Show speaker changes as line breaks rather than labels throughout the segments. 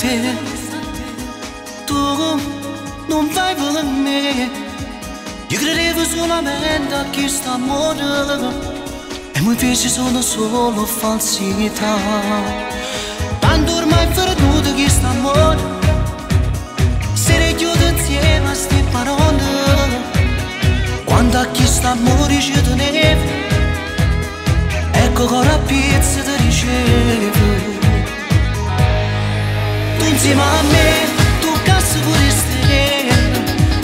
te, tu non vai per me. Io credevo solamente a questo amore e invece sono solo falsità. Tanto ormai perduto questo amore, se ne chiudo insieme a ste parole. Quando a questo amore ci tenevo, ecco cosa pizza ti ricevo. Tu insieme a me, tu cazzo pure stelle,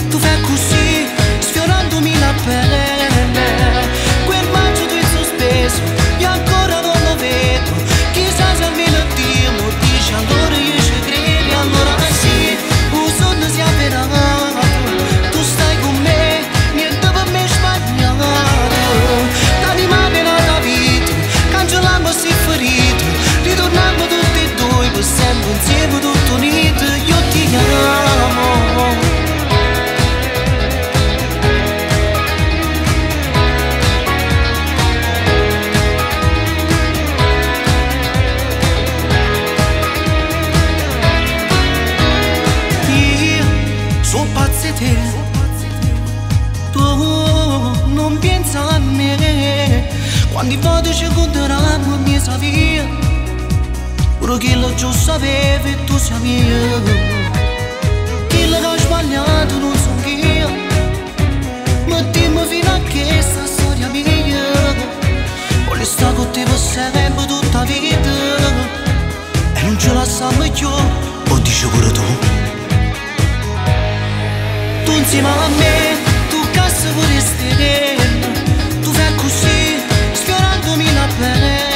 tu fai così, sfiorandomi la pelle. Quel bacio tu in sospeso, io ancora non lo vedo. Chissà se almeno Dio mi dice, allora io ci credo, allora sì, un sogno si è avverato. Tu stai con me, niente per me sbagliato. T'anima nella vita, cancellammo si ferito, ritorniamo tutti e due per sempre insieme tutto unito. Io ti amo. Tu non pensa a me quando volte ci conteranno mia via. Pure chi lo già sapeva e tu sei mia. Chi l'ha sbagliato non so io, ma dimmi fino a che sta storia mia. Voglio stare con te per sempre tutta la vita e non ce la sanno più, o dici pure tu. Tu insieme a me, tu cazzo pure stelle, tu fai così, sfiorandomi la pelle.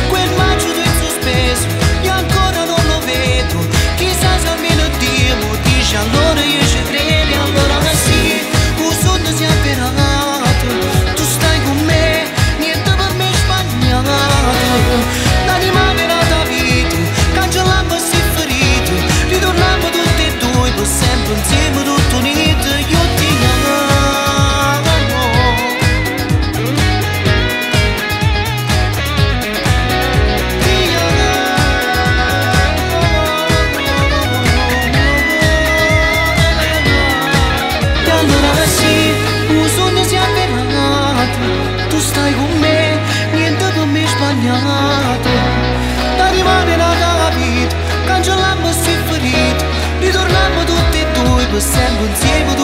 Quel bacio tu in sospeso, io ancora non lo vedo. Chissà se almeno Dio mi dice, allora io ci credo, allora sì, un sogno si è avverato. Tu stai con me, niente per me sbagliato. L'anima nella vita, cancellammo si ferito, ritorniamo tutti e due per sempre insieme tutto unito. Io ti amo. Ti amo. E allora sì, un sogno si è avverato. Tu stai con me, niente per me sbagliato. L'anima nella vita, cancellammo si ferito, ritorniamo tutti e due per sempre insieme.